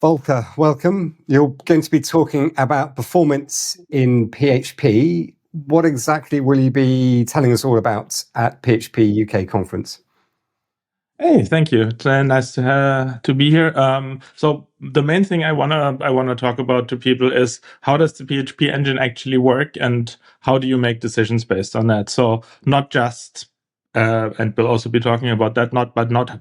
Volker, welcome. You're going to be talking about performance in PHP. What exactly will you be telling us all about at PHP UK Conference? Hey, thank you. It's nice to be here. So the main thing I wanna talk about to people is how does the PHP engine actually work, and how do you make decisions based on that? So not just and we'll also be talking about that, not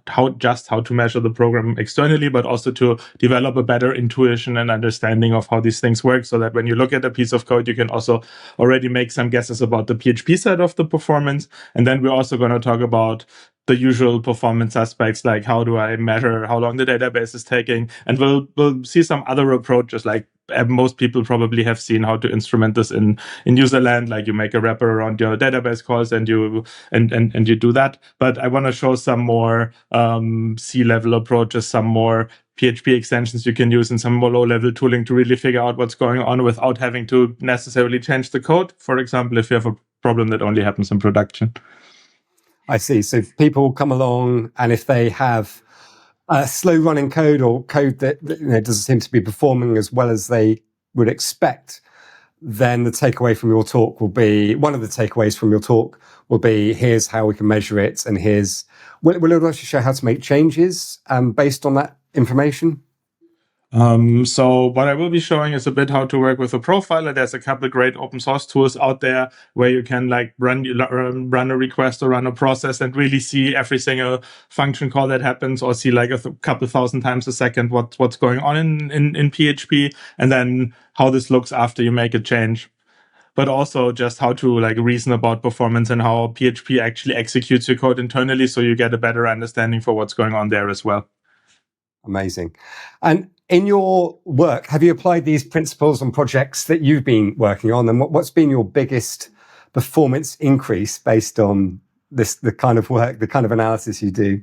how to measure the program externally, but also to develop a better intuition and understanding of how these things work, so that when you look at a piece of code, you can also already make some guesses about the PHP side of the performance. And then we're also going to talk about the usual performance aspects, like how do I measure how long the database is taking, and we'll see some other approaches, like most people probably have seen how to instrument this in user land, like you make a wrapper around your database calls and you do that. But I want to show some more C-level approaches, some more PHP extensions you can use, and some more low-level tooling to really figure out what's going on without having to necessarily change the code. For example, if you have a problem that only happens in production. I see. So people come along, and if they have slow running code or code that doesn't seem to be performing as well as they would expect, then the takeaway from your talk will be, one of the takeaways from your talk will be, here's how we can measure it, and will it actually show how to make changes based on that information? So what I will be showing is a bit how to work with a profiler. There's a couple of great open source tools out there where you can like run a request or run a process and really see every single function call that happens, or see like a couple thousand times a second what's going on in PHP, and then how this looks after you make a change. But also just how to like reason about performance and how PHP actually executes your code internally, so you get a better understanding for what's going on there as well. Amazing. And in your work, have you applied these principles on projects that you've been working on? And what's been your biggest performance increase based on the kind of work, the kind of analysis you do?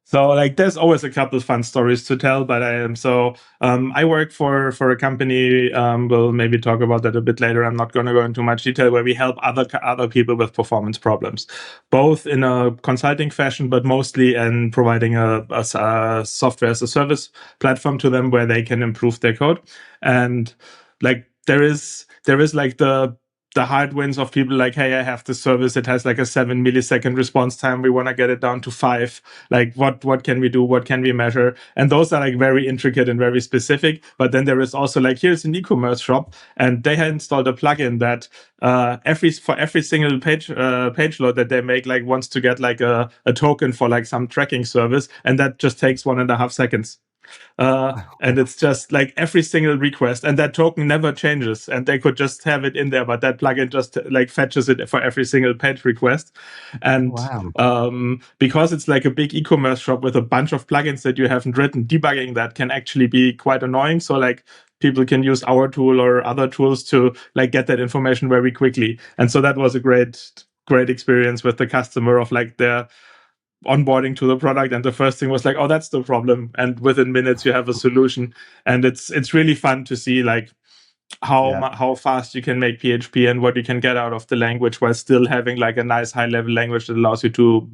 So like there's always a couple of fun stories to tell, but I work for a company, we'll maybe talk about that a bit later. I'm not going to go into much detail, where we help other people with performance problems, both in a consulting fashion, but mostly in providing a software as a service platform to them where they can improve their code. And like there is like the hard wins of people like, hey, I have this service, it has like a 7 millisecond response time, we want to get it down to 5. Like what can we do, what can we measure? And those are like very intricate and very specific. But then there is also like, here's an e-commerce shop, and they had installed a plugin that for every single page load that they make, like wants to get like a token for like some tracking service, and that just takes 1.5 seconds. And it's just like every single request, and that token never changes, and they could just have it in there, but that plugin just like fetches it for every single page request. And wow. Because it's like a big e-commerce shop with a bunch of plugins that you haven't written, debugging that can actually be quite annoying. So like people can use our tool or other tools to like get that information very quickly. And so that was a great experience with the customer, of like their onboarding to the product, and the first thing was like, oh, that's the problem, and within minutes you have a solution. And it's really fun to see like how fast you can make PHP and what you can get out of the language, while still having like a nice high level language that allows you to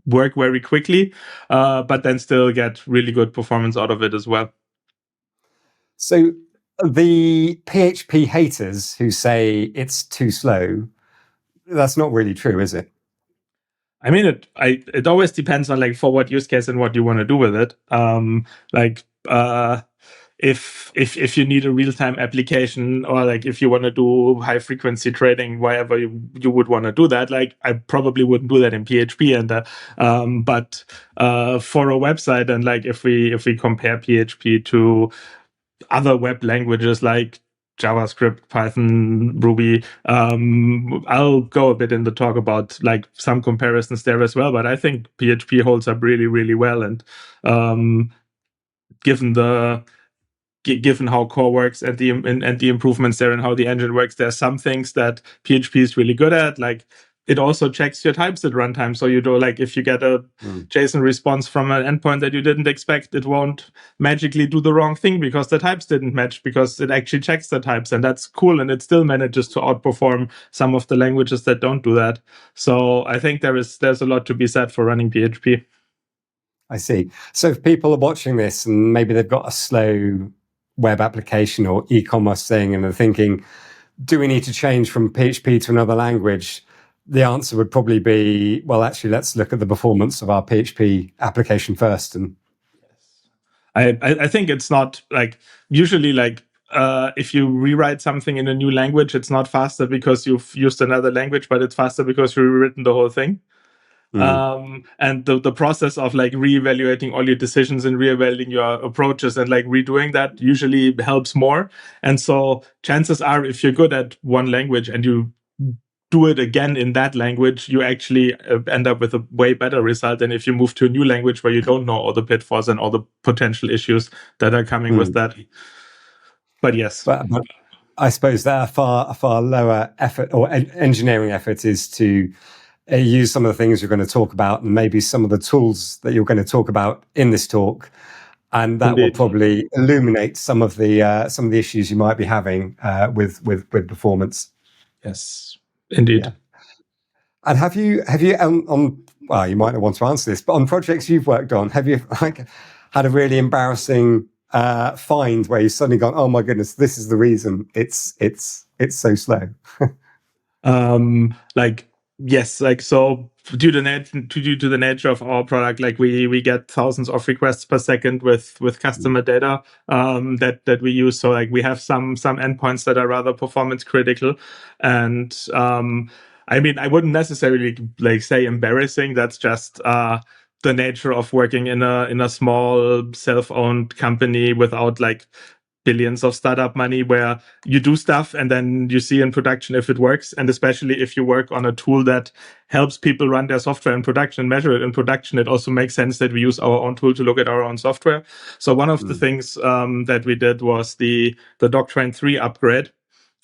work very quickly, but then still get really good performance out of it as well. So the PHP haters who say it's too slow, that's not really true, is it? I mean, it always depends on like for what use case and what you want to do with it. If you need a real-time application, or like if you want to do high frequency trading, wherever you would want to do that, like I probably wouldn't do that in PHP. And but for a website, and like if we compare PHP to other web languages like JavaScript, Python, Ruby, I'll go a bit in the talk about like some comparisons there as well. But I think PHP holds up really, really well. And given how core works and the improvements there and how the engine works, there are some things that PHP is really good at. Like it also checks your types at runtime. So you know, like if you get a JSON response from an endpoint that you didn't expect, it won't magically do the wrong thing because the types didn't match, because it actually checks the types, and that's cool. And it still manages to outperform some of the languages that don't do that. So I think there's a lot to be said for running PHP. I see. So if people are watching this and maybe they've got a slow web application or e-commerce thing and they're thinking, do we need to change from PHP to another language? The answer would probably be, well, actually, let's look at the performance of our PHP application first. And I think it's not like usually like if you rewrite something in a new language, it's not faster because you've used another language, but it's faster because you've rewritten the whole thing. And the process of like reevaluating all your decisions and reevaluating your approaches and like redoing that usually helps more. And so chances are, if you're good at one language and you do it again in that language, you actually end up with a way better result than if you move to a new language where you don't know all the pitfalls and all the potential issues that are coming with that. But yes. But I suppose that a far lower effort or engineering effort is to use some of the things you're going to talk about and maybe some of the tools that you're going to talk about in this talk, and that will probably illuminate some of the issues you might be having with performance. Yes, indeed. Yeah. And have you on well, you might not want to answer this, but on projects you've worked on, have you like had a really embarrassing find where you've suddenly gone, oh my goodness, this is the reason it's so slow? Like yes, like so due to the nature of our product, like we get thousands of requests per second with customer data that we use. So like we have some endpoints that are rather performance critical, and I mean I wouldn't necessarily like say embarrassing. That's just the nature of working in a small self-owned company without like billions of startup money, where you do stuff and then you see in production if it works. And especially if you work on a tool that helps people run their software in production and measure it in production, it also makes sense that we use our own tool to look at our own software. So one of the things that we did was the Doctrine 3 upgrade.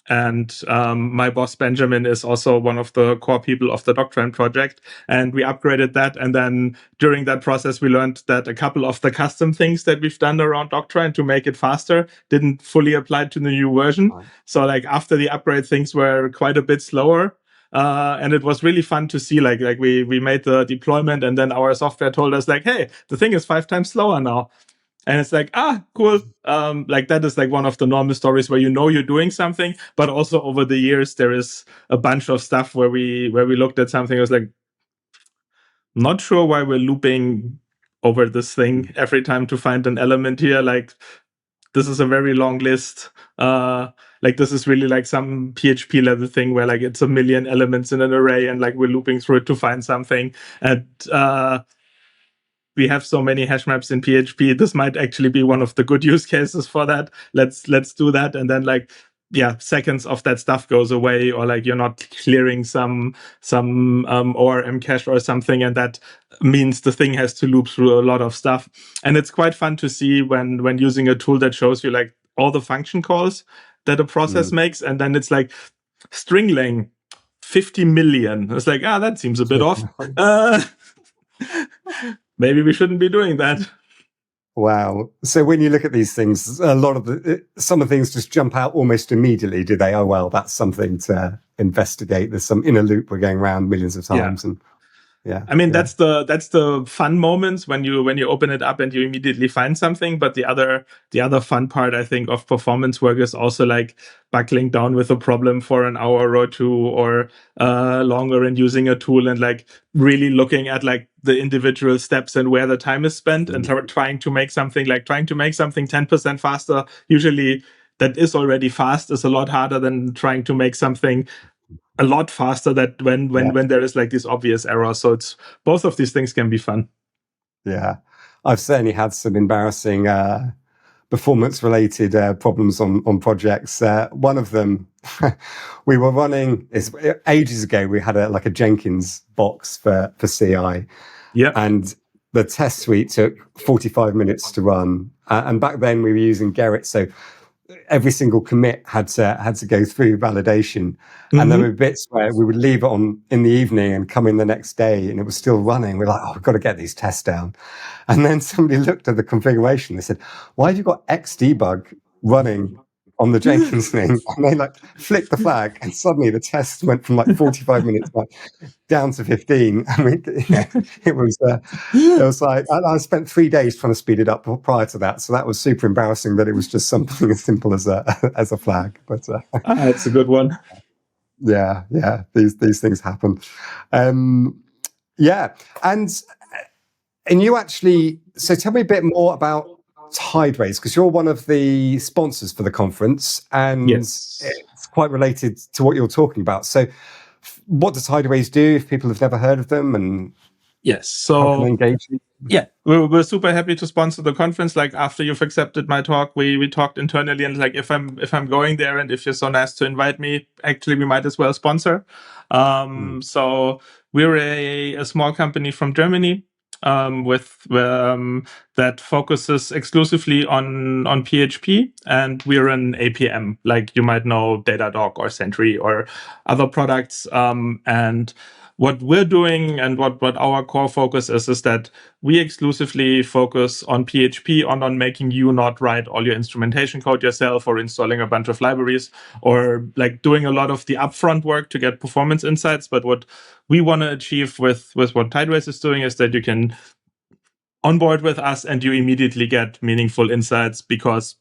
And my boss, Benjamin, is also one of the core people of the Doctrine project. And we upgraded that. And then during that process, we learned that a couple of the custom things that we've done around Doctrine to make it faster didn't fully apply to the new version. So like after the upgrade, things were quite a bit slower. And it was really fun to see like we made the deployment and then our software told us like, hey, the thing is 5 times slower now. And it's like, cool. Like that is like one of the normal stories where you know you're doing something, but also over the years there is a bunch of stuff where we looked at something. I was like, not sure why we're looping over this thing every time to find an element here. Like this is a very long list. Like this is really like some PHP level thing where like it's a million elements in an array and like we're looping through it to find something. And we have so many hash maps in PHP. This might actually be one of the good use cases for that. Let's do that. And then like, yeah, seconds of that stuff goes away, or like you're not clearing some ORM cache or something, and that means the thing has to loop through a lot of stuff. And it's quite fun to see when using a tool that shows you like all the function calls that a process makes, and then it's like string length 50 million. It's like, that seems a bit off. Maybe we shouldn't be doing that. Wow. So when you look at these things, a lot of some of the things just jump out almost immediately, do they? Oh, well, that's something to investigate. There's some inner loop we're going around millions of times. And yeah. I mean, that's the fun moments when you open it up and you immediately find something. But the other fun part, I think, of performance work is also like buckling down with a problem for an hour or two or longer and using a tool and like really looking at like the individual steps and where the time is spent and trying to make something 10% faster. Usually that is already fast is a lot harder than trying to make something a lot faster that when there is like this obvious error. So it's both of these things can be fun. Yeah. I've certainly had some embarrassing performance related problems on projects. One of them we were running ages ago. We had a Jenkins box for CI. Yeah. And the test suite took 45 minutes to run. And back then we were using Gerrit. So every single commit had to go through validation. And there were bits where we would leave it on in the evening and come in the next day and it was still running. We're like, we've got to get these tests down. And then somebody looked at the configuration. They said, why have you got Xdebug running on the Jenkins thing, and they like flicked the flag, and suddenly the test went from like 45 minutes down to 15. I mean, it was like I spent 3 days trying to speed it up prior to that, so that was super embarrassing that it was just something as simple as a flag. But that's a good one. Yeah, these things happen. Yeah, and you actually, so tell me a bit more about Tideways, because you're one of the sponsors for the conference, and Yes. it's quite related to what you're talking about. So what does Tideways do if people have never heard of them, and yes, so how can they engage you? Yeah, we're super happy to sponsor the conference. Like after you've accepted my talk, we talked internally, and like if I'm going there, and if you're so nice to invite me, actually we might as well sponsor. So we're a small company from Germany that focuses exclusively on PHP, and we're an APM, like you might know Datadog or Sentry or other products. And what we're doing and what our core focus is that we exclusively focus on PHP and on making you not write all your instrumentation code yourself or installing a bunch of libraries or like doing a lot of the upfront work to get performance insights. But what we want to achieve with what Tideways is doing is that you can onboard with us and you immediately get meaningful insights, because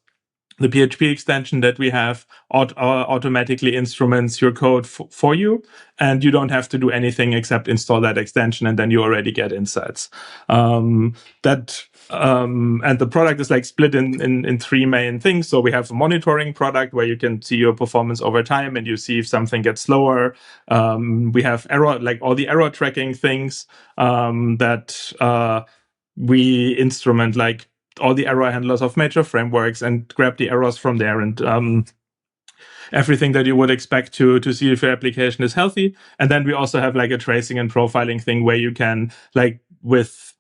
the PHP extension that we have automatically instruments your code for you, and you don't have to do anything except install that extension, and then you already get insights. And the product is like split in three main things. So we have a monitoring product where you can see your performance over time and you see if something gets slower. We have all the error tracking things that we instrument, like all the error handlers of major frameworks, and grab the errors from there, and everything that you would expect to see if your application is healthy. And then we also have like a tracing and profiling thing where you can, like with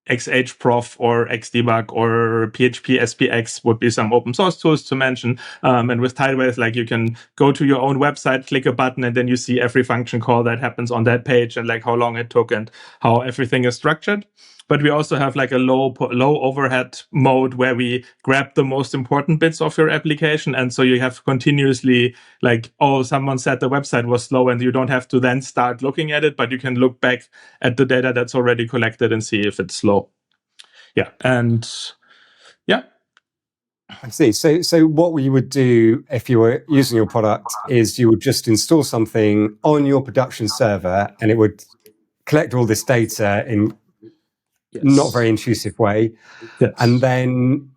XHProf or XDebug or PHP SPX would be some open source tools to mention. And with Tideways, like you can go to your own website, click a button, and then you see every function call that happens on that page and like how long it took and how everything is structured. But we also have like a low overhead mode where we grab the most important bits of your application. And so you have continuously like, oh, someone said the website was slow, and you don't have to then start looking at it, but you can look back at the data that's already collected and see if it's slow. Yeah. And yeah. I see. So what we would do if you were using your product is you would just install something on your production server, and it would collect all this data in not very intuitive way. Yes. And then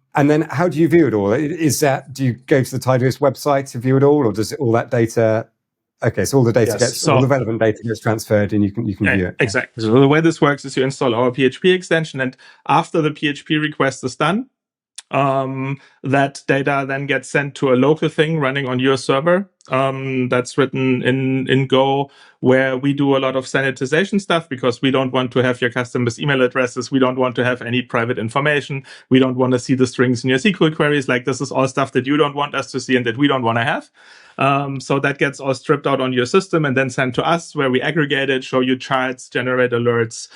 how do you view it all? Do you go to the Tideways website to view it all, or does it all that data? Okay, so all the data all the relevant data gets transferred, and you can view it. Exactly. So the way this works is you install our PHP extension, and after the PHP request is done, that data then gets sent to a local thing running on your server that's written in Go, where we do a lot of sanitization stuff, because we don't want to have your customers' email addresses. We don't want to have any private information. We don't want to see the strings in your SQL queries. Like, this is all stuff that you don't want us to see and that we don't want to have. So that gets all stripped out on your system and then sent to us, where we aggregate it, show you charts, generate alerts,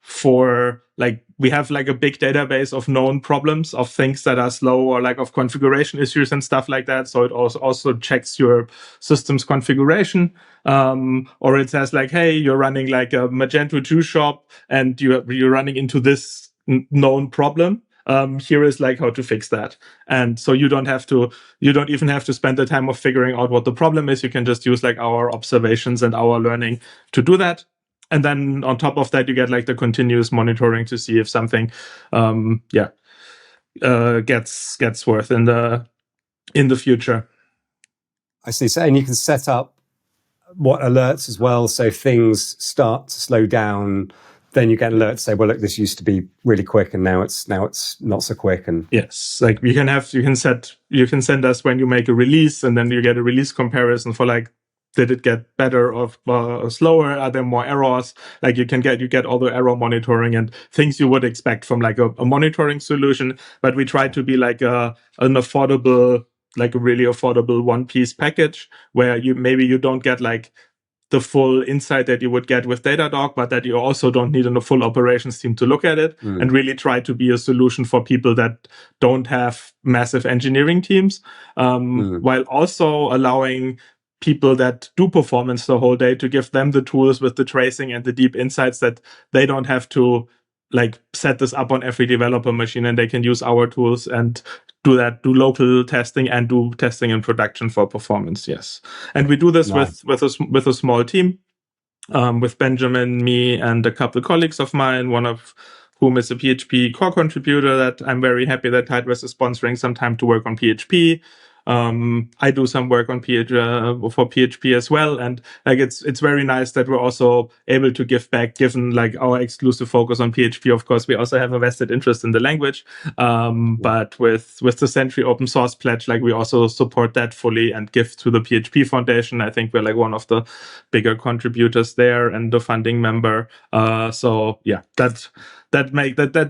for like, we have like a big database of known problems of things that are slow, or like of configuration issues and stuff like that. So it also checks your system's configuration. Or it says like, hey, you're running like a Magento 2 shop and you're running into this known problem. Here is like how to fix that. And so you don't even have to spend the time of figuring out what the problem is. You can just use like our observations and our learning to do that. And then on top of that, you get like the continuous monitoring to see if something, gets worse in the future. I see. So, and you can set up what alerts as well. So if things start to slow down, then you get alerts say, well, look, this used to be really quick, and now it's not so quick. And yes, like you can send us when you make a release, and then you get a release comparison for like, did it get better or slower? Are there more errors? Like you get all the error monitoring and things you would expect from like a monitoring solution. But we try to be like an affordable, like a really affordable one-piece package, where you don't get like the full insight that you would get with Datadog, but that you also don't need a full operations team to look at it, and really try to be a solution for people that don't have massive engineering teams, while also allowing people that do performance the whole day to give them the tools with the tracing and the deep insights that they don't have to like set this up on every developer machine, and they can use our tools and do local testing and do testing in production for performance. Yes. And we do this with a small team, with Benjamin, me, and a couple of colleagues of mine, one of whom is a PHP core contributor that I'm very happy that Tideways is sponsoring some time to work on PHP. I do some work on for PHP as well, and like it's very nice that we're also able to give back, given like our exclusive focus on PHP. Of course, we also have a vested interest in the language, but with the Sentry open source pledge, like we also support that fully and give to the PHP Foundation. I think we're like one of the bigger contributors there and the funding member. So yeah, that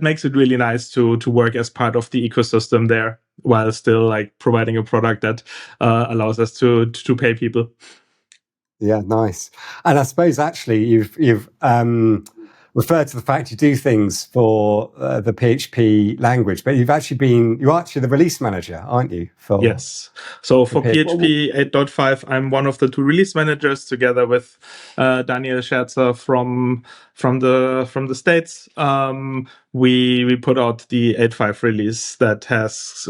makes it really nice to work as part of the ecosystem there, while still like providing a product that allows us to pay people. Yeah, nice. And I suppose actually you've referred to the fact you do things for the PHP language, but you're actually the release manager, aren't you? Yes. So for PHP 8.5, I'm one of the two release managers, together with Daniel Scherzer from the States. We put out the 8.5 release that has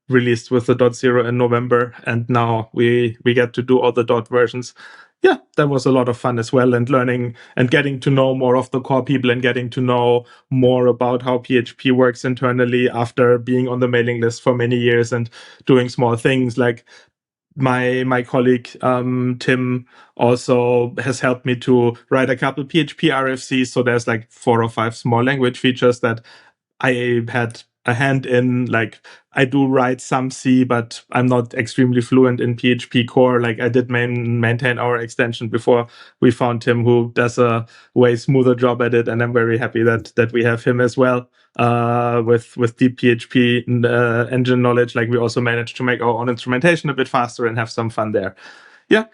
released with the .0 in November, and now we get to do all the .dot versions. Yeah, that was a lot of fun as well, and learning and getting to know more of the core people and getting to know more about how PHP works internally after being on the mailing list for many years and doing small things. Like my colleague Tim also has helped me to write a couple PHP RFCs. So there's like 4 or 5 small language features that I had a hand in. Like I do write some C, but I'm not extremely fluent in PHP core. Like I did maintain our extension before we found Tim, who does a way smoother job at it, and I'm very happy that we have him as well. With deep PHP engine knowledge, like we also managed to make our own instrumentation a bit faster and have some fun there. Yeah.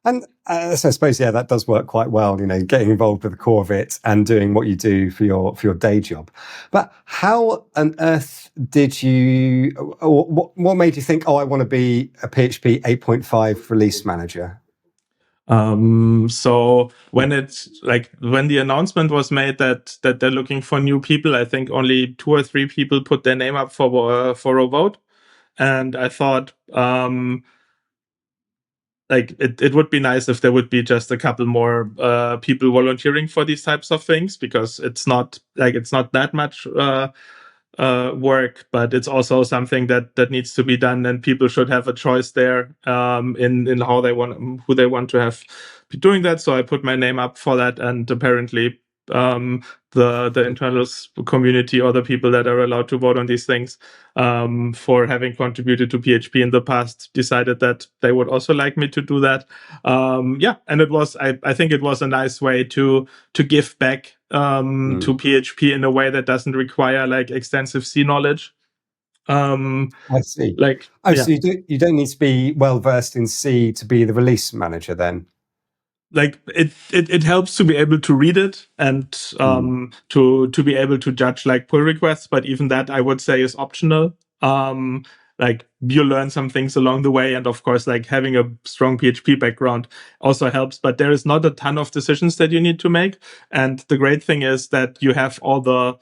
And so I suppose, that does work quite well, getting involved with the core of it and doing what you do for your day job. But how on earth did you, or what made you think, I want to be a PHP 8.5 release manager? So when the announcement was made that they're looking for new people, I think only 2 or 3 people put their name up for a vote. And I thought, like it would be nice if there would be just a couple more people volunteering for these types of things, because it's not that much work, but it's also something that needs to be done, and people should have a choice there in who they want to have be doing that. So I put my name up for that, and apparently the internal community, or the people that are allowed to vote on these things, for having contributed to PHP in the past, decided that they would also like me to do that. And it was, I think it was a nice way to give back to PHP in a way that doesn't require like extensive C knowledge. I see. So you don't need to be well versed in C to be the release manager then? Like it helps to be able to read it and to be able to judge like pull requests, but even that I would say is optional. Like you learn some things along the way, and of course, like having a strong PHP background also helps. But there is not a ton of decisions that you need to make. And the great thing is that you have all the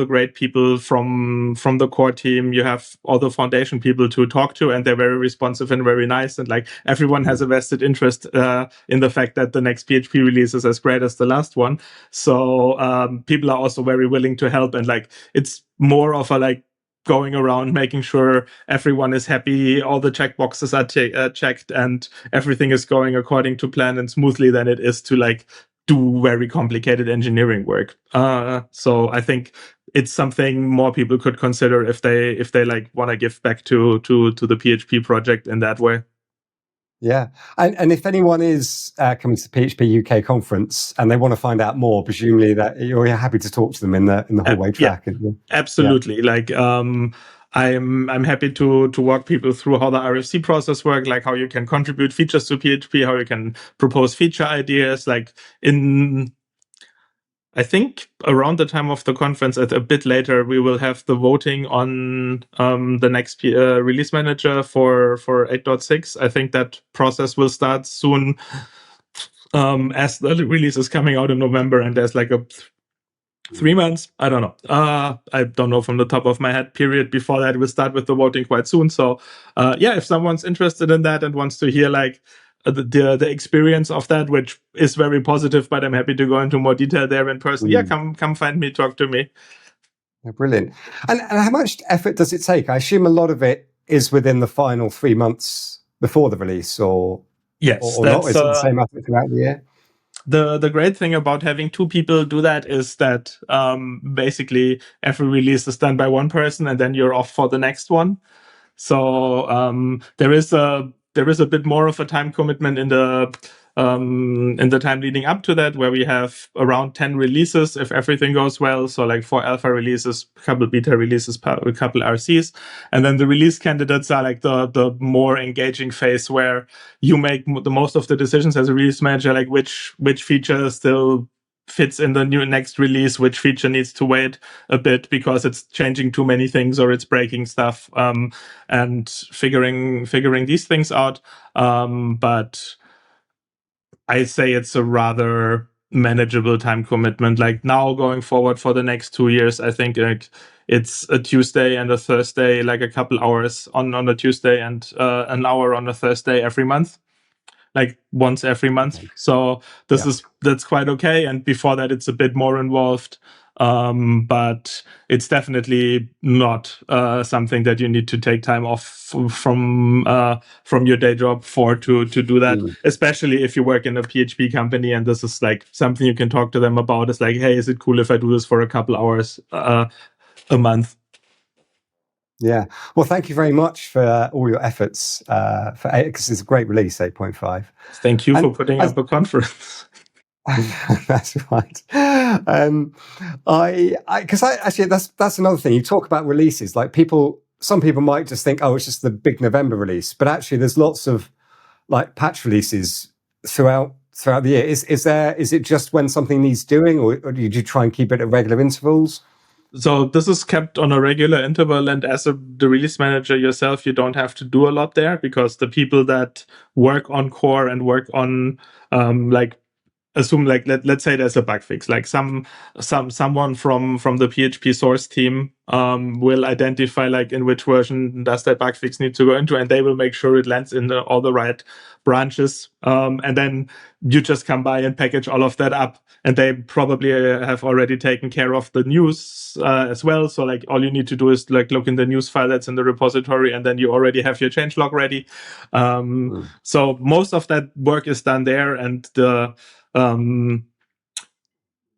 great people from the core team. You have all the foundation people to talk to, and they're very responsive and very nice. And like everyone has a vested interest in the fact that the next PHP release is as great as the last one. So people are also very willing to help, and like it's more of a like going around making sure everyone is happy, all the checkboxes are checked, and everything is going according to plan and smoothly, than it is to like do very complicated engineering work. So I think it's something more people could consider if they like want to give back to the PHP project in that way. Yeah, and if anyone is coming to the PHP UK conference and they want to find out more, presumably that you're happy to talk to them in the hallway track. Absolutely. Yeah. Like I'm happy to walk people through how the RFC process works, like how you can contribute features to PHP, how you can propose feature ideas. Like I think around the time of the conference, a bit later, we will have the voting on the next release manager for 8.6. I think that process will start soon, as the release is coming out in November, and there's like a 3 months, I don't know. I don't know from the top of my head period before that. We'll start with the voting quite soon. So yeah, if someone's interested in that and wants to hear like the experience of that, which is very positive, but I'm happy to go into more detail there in person. Yeah, come find me, talk to me. Yeah, brilliant. And how much effort does it take? I assume a lot of it is within the final 3 months before the release, or yes, or not? Is it the same effort throughout the year? The great thing about having two people do that is that basically every release is done by one person, and then you're off for the next one. So there is a bit more of a time commitment in the time leading up to that, where we have around 10 releases if everything goes well. So like 4 alpha releases, a couple beta releases, a couple RCs, and then the release candidates are like the more engaging phase, where you make the most of the decisions as a release manager, like which feature still fits in the next release, which feature needs to wait a bit because it's changing too many things or it's breaking stuff, and figuring these things out. But I say it's a rather manageable time commitment. Like now going forward for the next 2 years, I think like it's a Tuesday and a Thursday, like a couple hours on a Tuesday and an hour on a Thursday every month, like once every month. So that's quite okay. And before that, it's a bit more involved. But it's definitely not something that you need to take time off from your day job to do that, especially if you work in a PHP company and this is like something you can talk to them about. It's like, hey, is it cool if I do this for a couple hours a month? Yeah. Well, thank you very much for all your efforts because it's a great release, 8.5. Thank you for putting up a conference. That's right. Because actually that's another thing. You talk about releases, like some people might just think, oh, it's just the big November release, but actually there's lots of like patch releases throughout the year. Is it just when something needs doing, or do you try and keep it at regular intervals? So this is kept on a regular interval, and as the release manager yourself, you don't have to do a lot there, because the people that work on core and work on like assume like let's say there's a bug fix, like someone from the PHP source team will identify like in which version does that bug fix need to go into, and they will make sure it lands in all the right branches, and then you just come by and package all of that up, and they probably have already taken care of the news as well. So like all you need to do is like look in the news file that's in the repository, and then you already have your changelog ready. So most of that work is done there, and the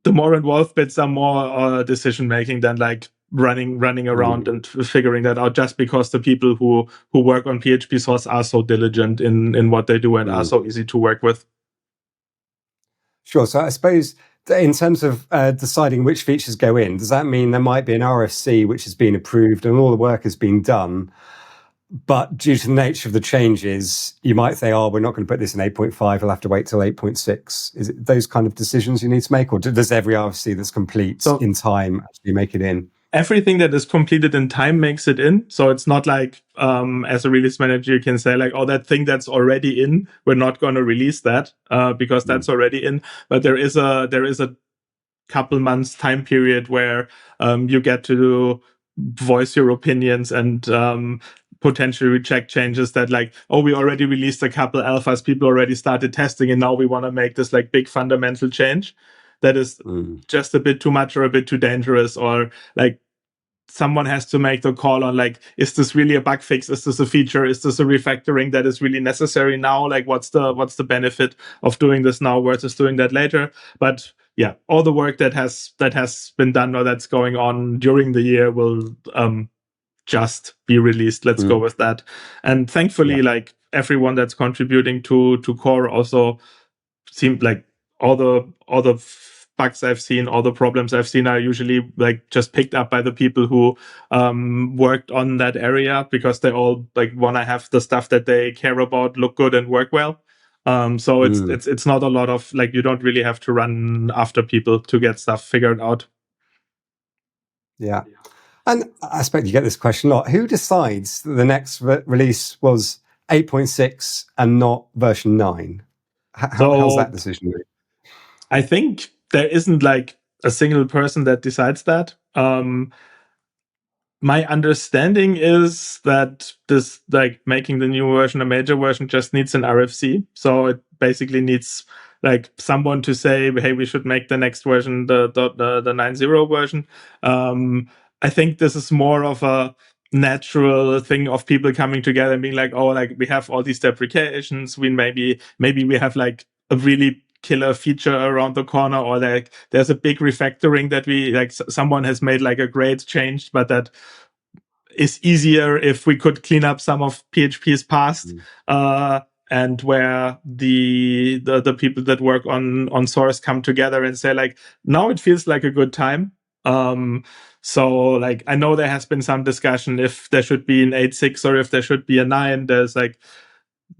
more involved bits are more decision making than like running around and figuring that out, just because the people who work on PHP source are so diligent in what they do and are so easy to work with. Sure. So I suppose in terms of deciding which features go in, does that mean there might be an RFC which has been approved and all the work has been done, but due to the nature of the changes, you might say, oh, we're not going to put this in 8.5, we'll have to wait till 8.6. Is it those kind of decisions you need to make, or does every RFC that's complete in time actually make it in? Everything that is completed in time makes it in. So it's not like as a release manager, you can say like, oh, that thing that's already in, we're not going to release that because that's already in. But there is a couple months time period where you get to voice your opinions and potentially reject changes that like, oh, we already released a couple alphas, people already started testing, and now we want to make this like big fundamental change that is just a bit too much or a bit too dangerous, or like someone has to make the call on like, is this really a bug fix? Is this a feature? Is this a refactoring that is really necessary now? Like what's the benefit of doing this now versus doing that later? But yeah, all the work that has been done or that's going on during the year will just be released. Let's go with that. And thankfully, like everyone that's contributing to core also seemed like all the bugs I've seen, all the problems I've seen are usually like just picked up by the people who worked on that area, because they all like want to have the stuff that they care about look good and work well. So it's not a lot of like, you don't really have to run after people to get stuff figured out. Yeah. And I expect you get this question a lot. Who decides that the next release was 8.6 and not version 9? How's that decision made? I think there isn't like a single person that decides that. My understanding is that this, like making the new version a major version, just needs an RFC. So it basically needs like someone to say, hey, we should make the next version the 9.0 version. I think this is more of a natural thing of people coming together and being like, oh, like we have all these deprecations. Maybe we have like a really killer feature around the corner, or like there's a big refactoring that we like someone has made like a great change, but that is easier if we could clean up some of PHP's past, and where the people that work on source come together and say like, now it feels like a good time. So like, I know there has been some discussion if there should be an 8.6 or if there should be a 9. There's like,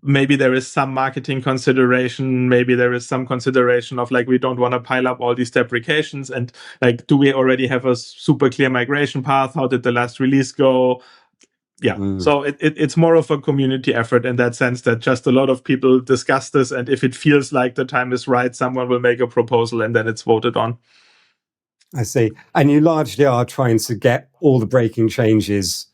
maybe there is some marketing consideration. Maybe there is some consideration of like, we don't want to pile up all these deprecations. And like, do we already have a super clear migration path? How did the last release go? Yeah. So it's more of a community effort in that sense, that just a lot of people discuss this. And if it feels like the time is right, someone will make a proposal and then it's voted on. I see. And you largely are trying to get all the breaking changes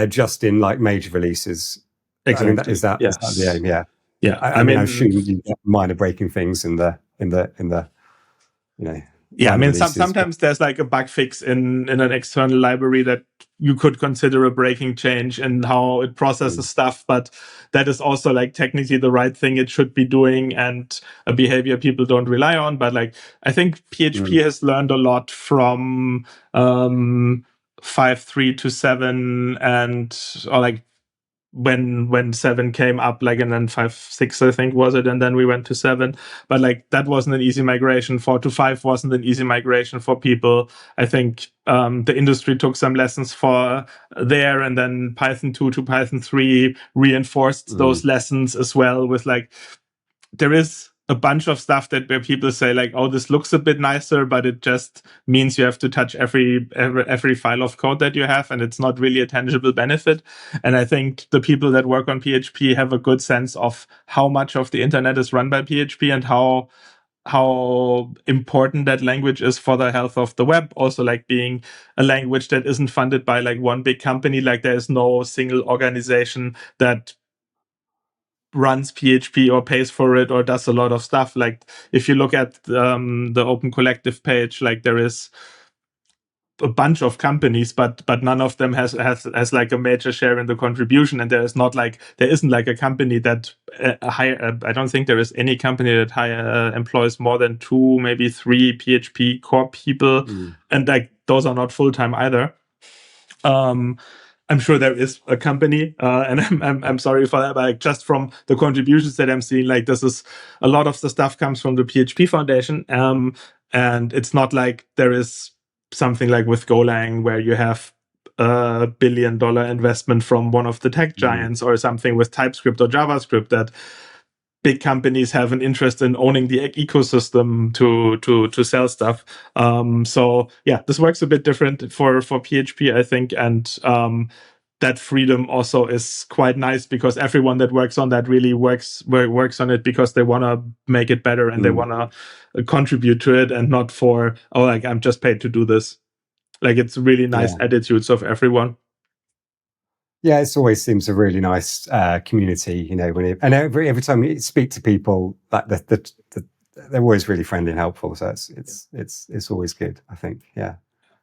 just in like major releases. Exactly. I mean, is that the aim? Yeah. Yeah. I mean, I'm assuming you get minor breaking things in the you know. Yeah, I mean, sometimes there's like a bug fix in an external library that you could consider a breaking change in how it processes stuff, but that is also like technically the right thing it should be doing, and a behavior people don't rely on. But like, I think PHP has learned a lot from 5.3 to 7, and or like when 7 came up, like, and then 5.6 I think was it, and then we went to 7. But like, that wasn't an easy migration. 4 to 5 wasn't an easy migration for people. I think the industry took some lessons for there, and then Python 2 to Python 3 reinforced those lessons as well, with like, there is a bunch of stuff that where people say like, oh, this looks a bit nicer, but it just means you have to touch every file of code that you have, and it's not really a tangible benefit. And I think the people that work on PHP have a good sense of how much of the internet is run by PHP and how important that language is for the health of the web. Also, like being a language that isn't funded by like one big company, like there is no single organization that runs PHP or pays for it or does a lot of stuff. Like if you look at the Open Collective page, like there is a bunch of companies, but none of them has like a major share in the contribution. And there isn't like a company that I don't think there is any company that employs more than 2, maybe 3 PHP core people, and like those are not full time either. I'm sure there is a company, and I'm sorry for that, but like, just from the contributions that I'm seeing, like this is a lot of the stuff comes from the PHP Foundation, and it's not like there is something like with Golang where you have $1 billion investment from one of the tech giants, or something with TypeScript or JavaScript that big companies have an interest in owning the ecosystem to sell stuff. So yeah, this works a bit different for PHP, I think, and that freedom also is quite nice, because everyone that works on that really works on it because they want to make it better and they want to contribute to it, and not for, oh, like I'm just paid to do this. Like, it's really nice attitudes of everyone. Yeah, it always seems a really nice community, you know. And every time you speak to people, like they're always really friendly and helpful. So it's always good, I think. Yeah.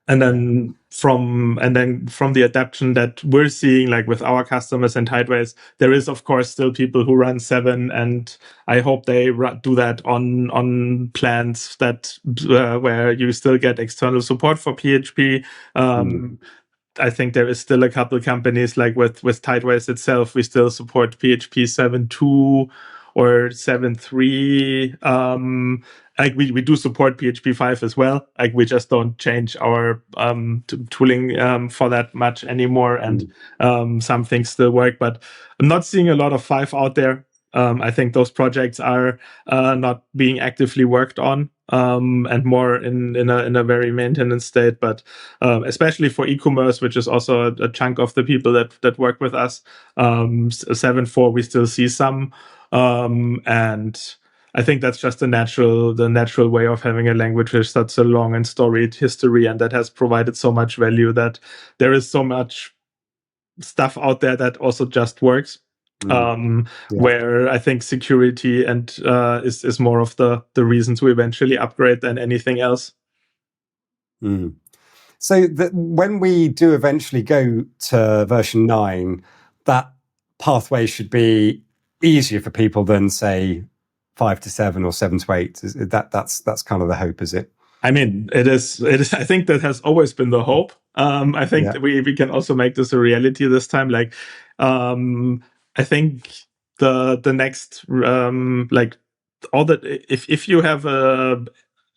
And then from the adaptation that we're seeing, like with our customers and Tideways, there is of course still people who run 7, and I hope they do that on plans that where you still get external support for PHP. I think there is still a couple companies, like with Tideways itself, we still support PHP 7.2 or 7.3. Like we do support PHP 5 as well. Like we just don't change our tooling for that much anymore, and some things still work. But I'm not seeing a lot of 5 out there. I think those projects are not being actively worked on, and more in a very maintenance state. But especially for e-commerce, which is also a chunk of the people that work with us, 7.4 we still see some, and I think that's just the natural way of having a language with such a long and storied history, and that has provided so much value that there is so much stuff out there that also just works. Where I think security and is more of the reason to eventually upgrade than anything else. So when we do eventually go to version 9, that pathway should be easier for people than, say, 5 to 7 or 7 to 8. That's kind of the hope, is it? I mean, it is. I think that has always been the hope. I think that we can also make this a reality this time. Like, I think the next like all that if you have a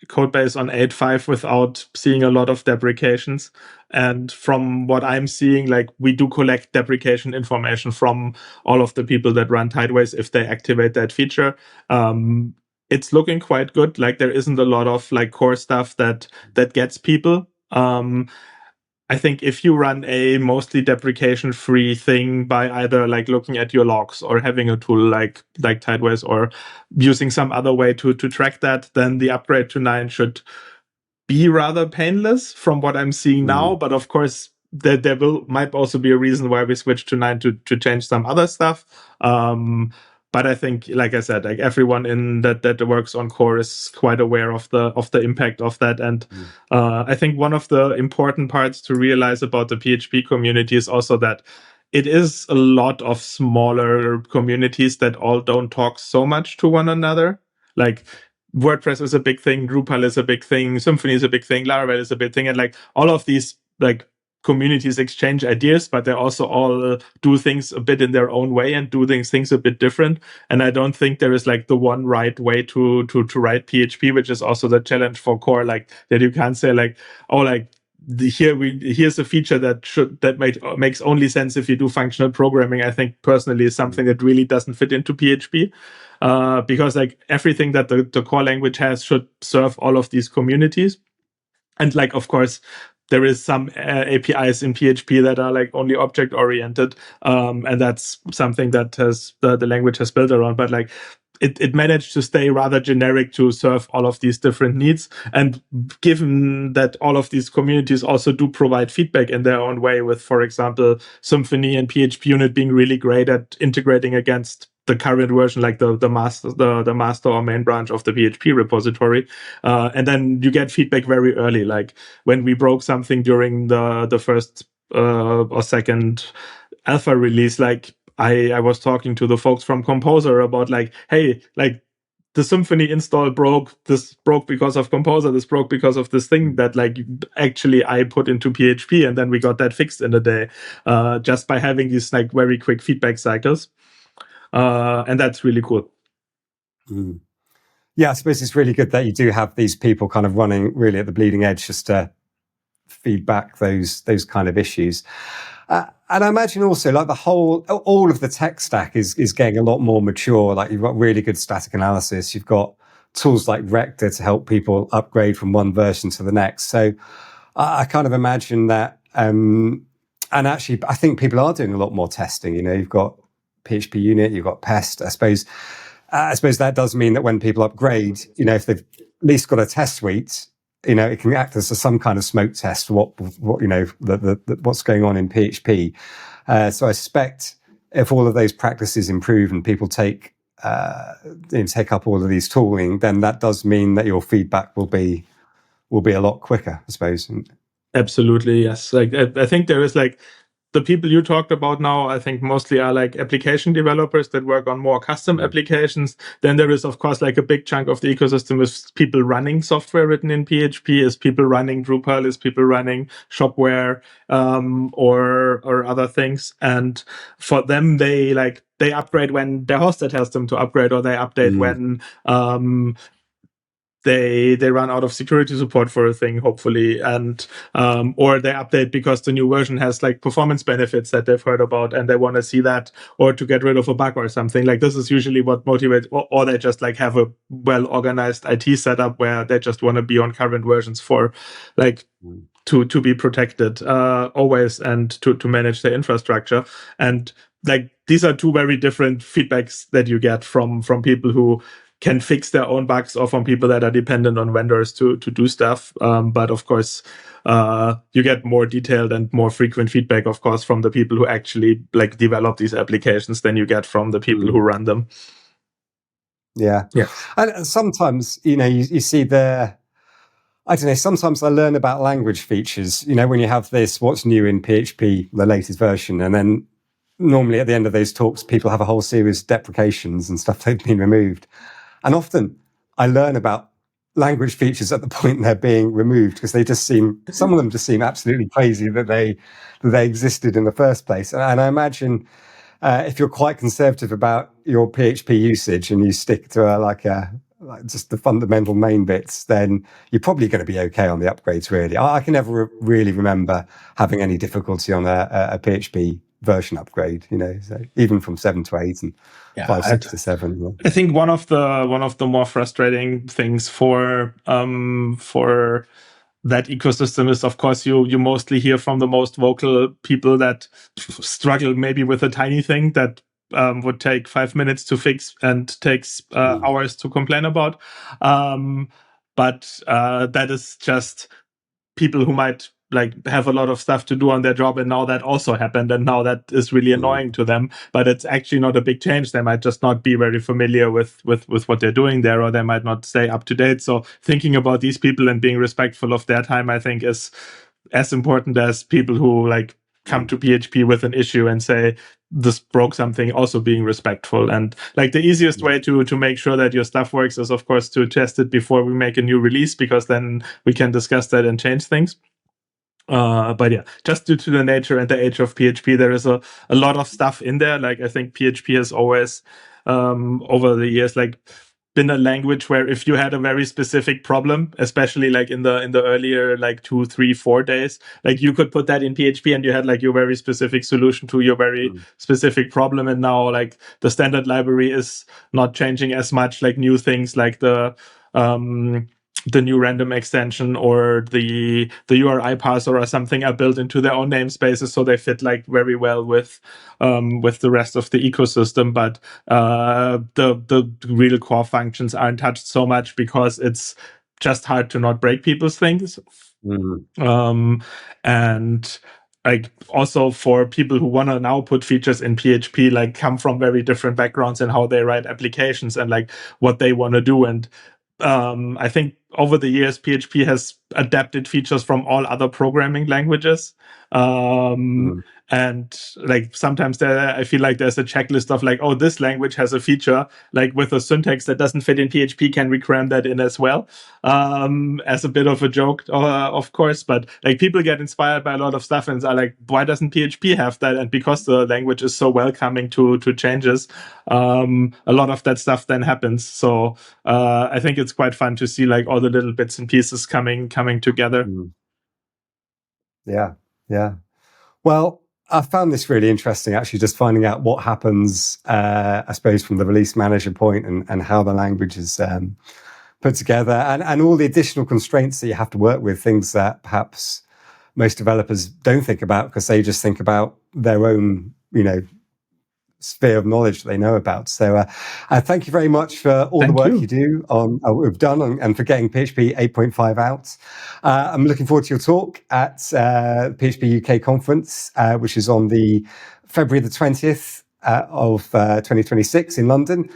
code base on 8.5 without seeing a lot of deprecations, and from what I'm seeing, like we do collect deprecation information from all of the people that run Tideways if they activate that feature. It's looking quite good. Like there isn't a lot of like core stuff that gets people. I think if you run a mostly deprecation-free thing by either like looking at your logs or having a tool like Tideways or using some other way to track that, then the upgrade to 9 should be rather painless from what I'm seeing now. But of course, there might also be a reason why we switched to 9 to change some other stuff. But I think, like I said, like everyone in that works on core is quite aware of the impact of that. And I think one of the important parts to realize about the PHP community is also that it is a lot of smaller communities that all don't talk so much to one another. Like WordPress is a big thing, Drupal is a big thing, Symphony is a big thing, Laravel is a big thing, and like all of these like communities exchange ideas, but they also all do things a bit in their own way and do things a bit different. And I don't think there is like the one right way to write PHP, which is also the challenge for core. Like that you can't say like, oh, like here's a feature that makes only sense if you do functional programming. I think personally is something that really doesn't fit into PHP. Because like everything that the core language has should serve all of these communities. And like, of course, there is some APIs in PHP that are like only object oriented. And that's something that the language has built around. But like it managed to stay rather generic to serve all of these different needs. And given that all of these communities also do provide feedback in their own way with, for example, Symphony and PHP Unit being really great at integrating against the current version, like the master or main branch of the PHP repository, and then you get feedback very early. Like when we broke something during the first or second alpha release, like I was talking to the folks from Composer about like, hey, like the Symphony install broke. This broke because of Composer. This broke because of this thing that like actually I put into PHP, and then we got that fixed in a day, just by having these like very quick feedback cycles. And that's really cool. Yeah, I suppose it's really good that you do have these people kind of running really at the bleeding edge just to feed back those kind of issues. And I imagine also like all of the tech stack is getting a lot more mature. Like you've got really good static analysis. You've got tools like Rector to help people upgrade from one version to the next. So I kind of imagine that, and actually I think people are doing a lot more testing. You know, you've got PHP Unit, you've got Pest. I suppose that does mean that when people upgrade, you know, if they've at least got a test suite, you know, it can act as some kind of smoke test for what you know, what's going on in PHP. So I suspect if all of those practices improve and people take up all of these tooling, then that does mean that your feedback will be a lot quicker, I suppose. Absolutely, yes. Like I think there is like the people you talked about now, I think mostly are like application developers that work on more custom applications. Then there is, of course, like a big chunk of the ecosystem is people running software written in PHP, is people running Drupal, is people running Shopware, or other things. And for them, they upgrade when their hoster tells them to upgrade, or they update when they run out of security support for a thing, hopefully, and or they update because the new version has like performance benefits that they've heard about and they want to see that, or to get rid of a bug or something. Like this is usually what motivates, or they just like have a well organized IT setup where they just want to be on current versions for like to be protected always, and to manage their infrastructure. And like these are two very different feedbacks that you get from people who can fix their own bugs, or from people that are dependent on vendors to do stuff. But of course, you get more detailed and more frequent feedback, of course, from the people who actually like develop these applications than you get from the people who run them. Yeah. And sometimes, you see I don't know, sometimes I learn about language features, when you have this, what's new in PHP, the latest version, and then normally at the end of those talks, people have a whole series of deprecations and stuff they've been removed. And often I learn about language features at the point they're being removed, because some of them just seem absolutely crazy that they existed in the first place. And I imagine if you're quite conservative about your PHP usage and you stick to just the fundamental main bits, then you're probably going to be okay on the upgrades, really. I can never really remember having any difficulty on a PHP version upgrade, so even from 7 to 8 and 5, 6 to 7. I think one of the more frustrating things for that ecosystem is, of course, you mostly hear from the most vocal people that struggle maybe with a tiny thing that would take 5 minutes to fix and takes hours to complain about. But that is just people who might like have a lot of stuff to do on their job, and now that also happened, and now that is really annoying to them. But it's actually not a big change. They might just not be very familiar with what they're doing there, or they might not stay up to date. So thinking about these people and being respectful of their time, I think, is as important as people who like come to PHP with an issue and say this broke something, also being respectful. And like the easiest way to make sure that your stuff works is, of course, to test it before we make a new release, because then we can discuss that and change things. But yeah, just due to the nature and the age of PHP, there is a lot of stuff in there. Like I think PHP has always over the years like been a language where if you had a very specific problem, especially like in the earlier like 2, 3, 4 days, like you could put that in PHP and you had like your very specific solution to your very specific problem. And now like the standard library is not changing as much. Like new things like the new random extension or the URI parser or something are built into their own namespaces, so they fit like very well with the rest of the ecosystem. But the real core functions aren't touched so much because it's just hard to not break people's things. And like also for people who want to now put features in PHP, like come from very different backgrounds and how they write applications and like what they want to do. And I think over the years, PHP has adapted features from all other programming languages. And like sometimes I feel like there's a checklist of like, oh, this language has a feature like with a syntax that doesn't fit in PHP. Can we cram that in as well? As a bit of a joke, of course. But like people get inspired by a lot of stuff and are like, why doesn't PHP have that? And because the language is so welcoming to changes, a lot of that stuff then happens. So I think it's quite fun to see like all the little bits and pieces coming together. Yeah. Well, I found this really interesting, actually, just finding out what happens, I suppose, from the release manager point and how the language is put together and all the additional constraints that you have to work with, things that perhaps most developers don't think about because they just think about their own, sphere of knowledge that they know about. So thank you very much for all the work you do on we've done and for getting PHP 8.5 out. I'm looking forward to your talk at PHP UK Conference, which is on the February the 20th of 2026 in London.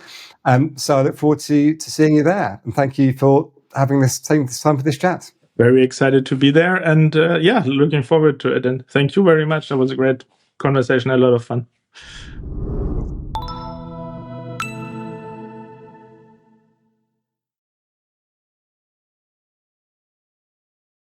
So I look forward to seeing you there. And thank you for taking this time for this chat. Very excited to be there, and looking forward to it. And thank you very much. That was great. conversation a lot of fun.